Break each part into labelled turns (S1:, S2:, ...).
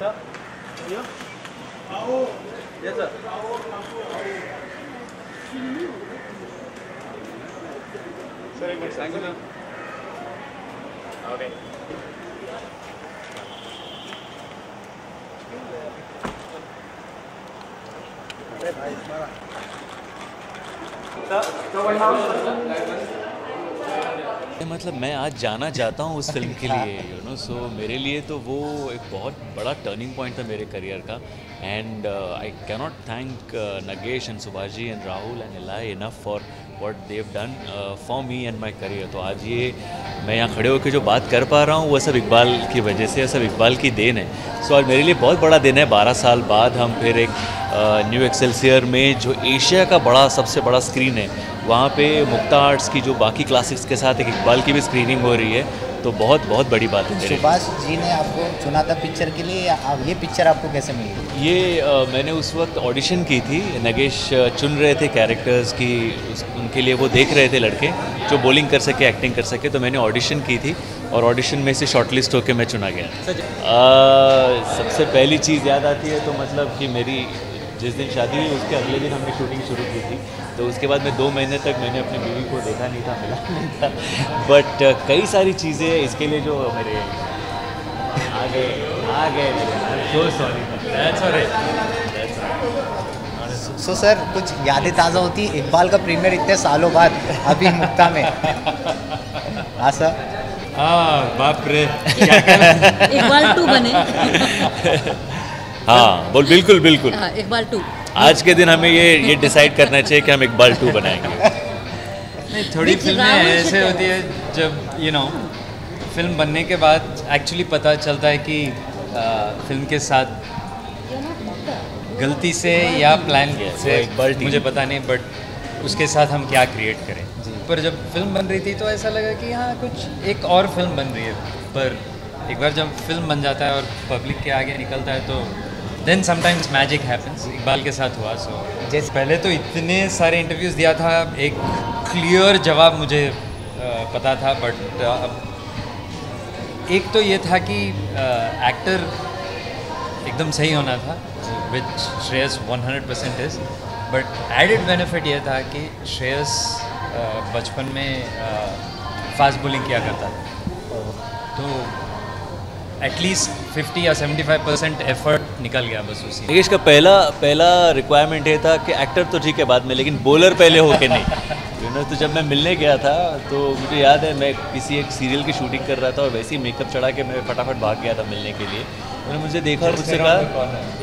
S1: Yes, sir. Thank you, sir. Okay.
S2: मतलब मैं आज जाना चाहता हूँ उस फिल्म के लिए, सो मेरे लिए तो वो एक बहुत बड़ा टर्निंग पॉइंट था मेरे करियर का. And I cannot thank Nagesh and Subhash ji and Rahul and Ilai enough for what they have done for me and my career. तो आज ये मैं यहाँ खड़े होकर जो बात कर पा रहा हूँ वो सब इकबाल की वजह से, सब इकबाल की देन है. सो आज मेरे लिए बहुत बड़ा दिन है. 12 साल बाद हम फिर एक न्यू एक्सेलसियर में, जो एशिया का सबसे बड़ा स्क्रीन है, वहाँ पे मुक्ता आर्ट्स की जो बाकी क्लासिक्स के साथ एक इकबाल की भी स्क्रीनिंग हो रही है. तो बहुत बहुत बड़ी बात है.
S3: सुभाष जी ने आपको चुना था पिक्चर के लिए, या ये पिक्चर आपको कैसे मिली?
S2: ये मैंने उस वक्त ऑडिशन की थी. नगेश चुन रहे थे कैरेक्टर्स की, उनके लिए वो देख रहे थे लड़के जो बॉलिंग कर सके, एक्टिंग कर सके. तो मैंने ऑडिशन की थी और ऑडिशन में से शॉर्टलिस्ट होकर मैं चुना गया. सबसे पहली चीज़ याद आती है तो मतलब कि मेरी जिस दिन शादी हुई उसके अगले दिन हमने शूटिंग शुरू की थी. तो उसके बाद मैं 2 महीने तक मैंने अपनी बीवी को देखा नहीं था, मिला नहीं था. बट कई सारी चीज़ें इसके लिए जो मेरे आ गए सो सॉरी.
S3: सो सर, कुछ यादें ताज़ा होती इकबाल का प्रीमियर इतने सालों बाद अभी मुक्ता में. हाँ सर.
S4: बाप रे.
S5: इकबाल 2 बने.
S2: हाँ बोल. बिल्कुल बिल्कुल.
S5: इकबाल 2.
S2: आज के दिन हमें ये डिसाइड करना चाहिए कि हम इकबाल 2 बनाएंगे.
S4: नहीं, थोड़ी फिल्में ऐसे होती है जब फिल्म बनने के बाद एक्चुअली पता चलता है कि फिल्म के साथ गलती से या प्लान से, मुझे पता नहीं, बट उसके साथ हम क्या क्रिएट करें. पर जब फिल्म बन रही थी तो ऐसा लगा कि हाँ कुछ एक और फिल्म बन रही है. पर एक बार जब फिल्म बन जाता है और पब्लिक के आगे निकलता है तो then sometimes magic happens. Iqbal के साथ हुआ. सो जैसे पहले तो इतने सारे इंटरव्यूज़ दिया था, एक क्लियर जवाब मुझे पता था. बट एक तो ये था कि एक्टर एकदम सही होना था, which Shreyas 100% is. But added benefit ये था कि श्रेयस बचपन में फास्ट बॉलिंग किया करता था. तो एटलीस्ट 50 या 75% एफर्ट निकल गया बस उसी.
S2: नगेश का पहला रिक्वायरमेंट ये था कि एक्टर तो ठीक है बाद में, लेकिन बॉलर पहले होके नहीं. तो जब मैं मिलने गया था तो मुझे याद है मैं किसी एक सीरियल की शूटिंग कर रहा था और वैसे ही मेकअप चढ़ा के मैं फटाफट भाग गया था मिलने के लिए. उन्होंने मुझे देखा और मुझसे कहा,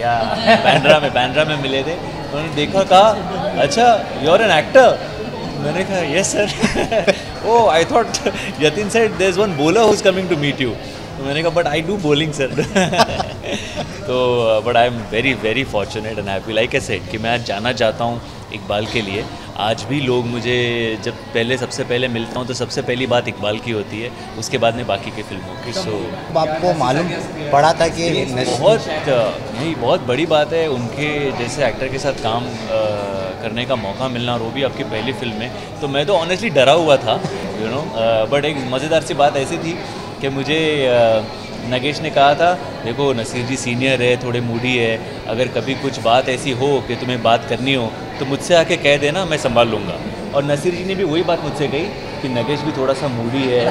S2: या बैंड्रा में मिले थे. उन्होंने देखा, कहा अच्छा यू आर एन एक्टर. मैंने कहा yes sir. Oh I thought Yatin said there is one bowler who is coming to meet you. तो मैंने कहा but I do bowling sir. तो but I am very very fortunate and happy, like I said, कि मैं आज जाना चाहता हूँ इकबाल के लिए. आज भी लोग मुझे जब सबसे पहले मिलता हूँ तो सबसे पहली बात इकबाल की होती है, उसके बाद में बाकी की फिल्मों की. सो
S3: आपको मालूम पड़ा था कि
S2: बहुत बड़ी बात है उनके जैसे एक्टर के साथ काम करने का मौका मिलना, और वो भी आपकी पहली फिल्म में. तो मैं तो ऑनेस्टली डरा हुआ था, बट एक मज़ेदार सी बात ऐसी थी कि मुझे नगेश ने कहा था, देखो नसीर जी सीनियर है, थोड़े मूडी है, अगर कभी कुछ बात ऐसी हो कि तुम्हें बात करनी हो तो मुझसे आके कह देना, मैं संभाल लूँगा. और नसीर जी ने भी वही बात मुझसे कही कि नगेश भी थोड़ा सा मूडी है.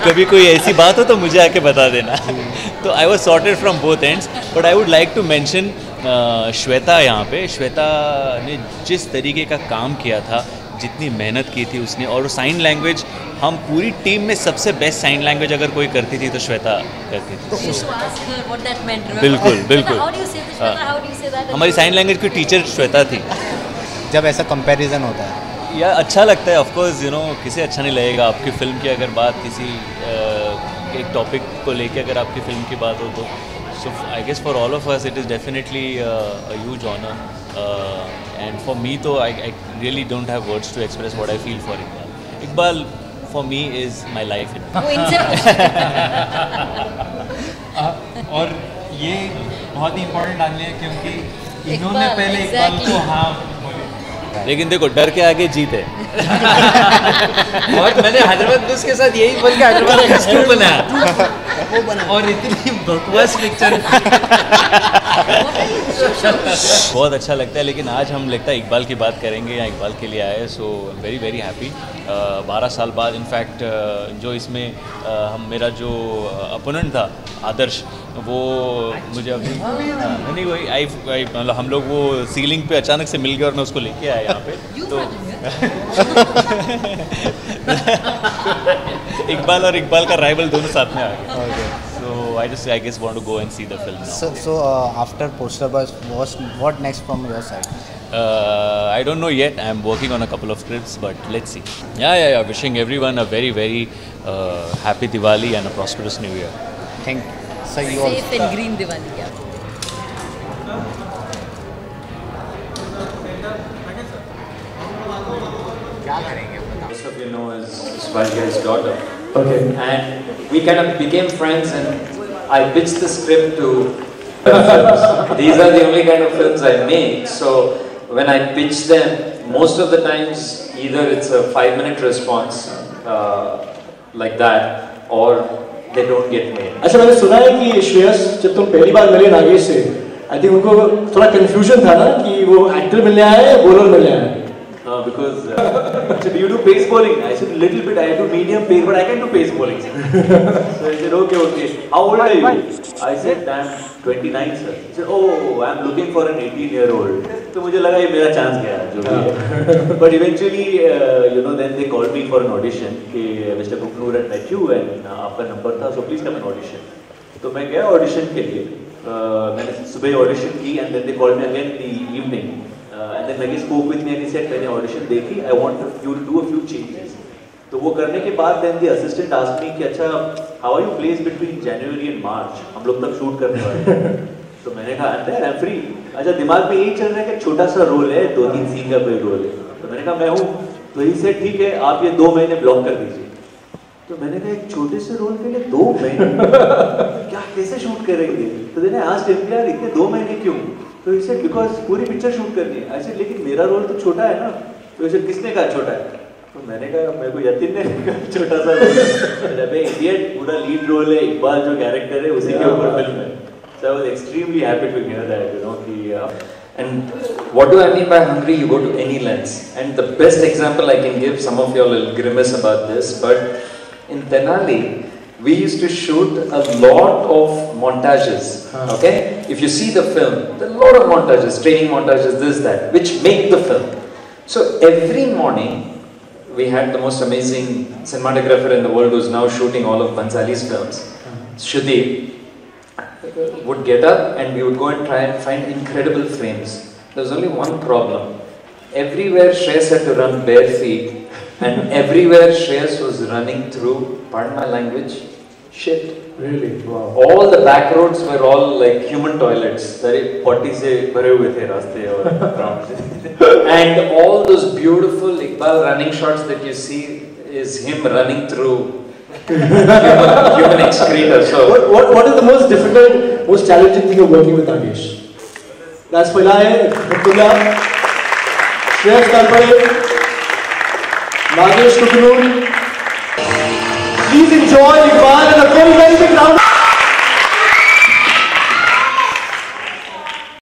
S2: कभी कोई ऐसी बात हो तो मुझे आके बता देना. तो I was sorted from both ends. But I would like to mention Shweta. यहाँ पे श्वेता ने जिस तरीके का काम किया था, जितनी मेहनत की थी उसने, और साइन लैंग्वेज, हम पूरी टीम में सबसे बेस्ट साइन लैंग्वेज अगर कोई करती थी तो श्वेता करती थी. बिल्कुल बिल्कुल. हमारी साइन लैंग्वेज की टीचर श्वेता थी.
S3: जब ऐसा कंपैरिजन होता है
S2: या अच्छा लगता है, ऑफ कोर्स किसे अच्छा नहीं लगेगा. आपकी फिल्म की अगर बात, किसी एक टॉपिक को लेके अगर आपकी फिल्म की बात हो तो so I guess for all of us it is definitely a huge honour. And for me तो I really don't have words to express what I feel for Iqbal. Iqbal for me is my life.
S4: और ये बहुत ही important आदमी है क्योंकि इन्होंने पहले इकबाल को हाँ बोले,
S2: लेकिन देखो डर के आगे जीत है.
S4: और मैंने हैदराबाद बुल्स के साथ यही बोल के हैदराबाद का स्टूल बनाया. और इतनी बकवास पिक्चर
S2: बहुत अच्छा लगता है। लेकिन आज हम लगता है इकबाल की बात करेंगे या इकबाल के लिए आए, सो वेरी वेरी हैप्पी। 12 साल बाद इनफैक्ट जो इसमें हम मेरा जो अपोनेंट था आदर्श, वो मुझे अभी नहीं वही आई मतलब हम लोग वो सीलिंग पे अचानक से मिल गए और मैं उसको लेके आया यहाँ पे। तो इकबाल और इकबाल का राइवल दोनों साथ में आ गए। So I guess want to go and see the film now.
S3: So after poster buzz, what next from your side?
S2: I don't know yet. I'm working on a couple of scripts, but let's see. Yeah. Wishing everyone a very very happy Diwali and a prosperous New Year.
S3: Thank you. So you
S5: Safe
S3: also.
S5: and green Diwali. Yeah.
S6: Most of you know is Swarga's daughter.
S7: Okay.
S6: And we kind of became friends, and I pitched the script to films. These are the only kind of films I make. So when I pitch them, most of the times either it's a 5-minute response like that, or they don't get made.
S7: अच्छा, मैंने सुना है कि श्रेयस जब तुम पहली बार मिले नागेश से, आई थिंक उनको थोड़ा कंफ्यूजन था ना कि वो एक्टर मिलने आया है या बॉलर मिलने आया है?
S6: Because do you do pace bowling? I said a little bit. I do medium pace, but I can do pace bowling. So he said, okay. How old are you? I said, I'm 29, sir. He said, oh, I'm looking for an 18-year-old. तो मुझे लगा ये मेरा chance गया जो भी है. But eventually, then they called me for an audition. कि Mr. Buknoor had met you and आपका नंबर था, so please come and audition. तो मैं गया audition के लिए. मैंने सुबह audition की and then they called me again in the evening. And then Nagis spoke with me and he said, मैंने audition देखी, I want you to do a few changes. तो वो करने के बाद then the assistant asked me कि अच्छा, how are you placed between January and March? हम लोग तब शूट करने वाले हैं. तो मैंने कहा I'm there, I'm free. अच्छा, दिमाग में यही चल रहा है कि छोटा सा रोल है, 2-3 सीन का कोई रोल है. तो मैंने कहा मैं हूँ. तो he said ठीक है, आप ये 2 महीने ब्लॉक कर दीजिए. तो मैंने कहा एक छोटे से रोल के लिए 2 महीने क्या कैसे शूट करेंगे? तो मैंने आज यार इतने 2 महीने क्यों? तो इसे बिकॉज पूरी पिक्चर शूट करनी है. ऐसे लेकिन मेरा रोल तो छोटा है ना. तो इसे किसने कहा छोटा है? तो मैंने कहा मेरे को यतीन ने कहा छोटा सा रोल है. इडियट पूरा लीड रोल है, इकबाल जो कैरेक्टर है उसी के ऊपर फिल्म है. So I was extremely happy to hear that, And what do I mean by hungry? You go to any lengths. And the best example I can give, some of you all will grimace about this, but in Tenali, we used to shoot a lot of montages, okay? If you see the film, there are a lot of montages, training montages, this, that, which make the film. So every morning, we had the most amazing cinematographer in the world who's now shooting all of Bansali's films, Shuddeep, would get up and we would go and try and find incredible frames. There was only one problem. Everywhere Shreyas had to run bare feet, and everywhere Shreyas was running through, pardon my language, shit.
S7: Really? Wow.
S6: All the back roads were all like human toilets.
S2: सारे 40 से भरे हुए थे रास्ते और ground से.
S6: And all those beautiful Iqbal running shots that you see is him running through human excreta. So
S7: what is the most difficult, most challenging thing of working with Nagesh? That's Pillai, Abdullah, Shreyas Talpade, Nagesh Buknoor. Please enjoy Iqbal and a very, very big round.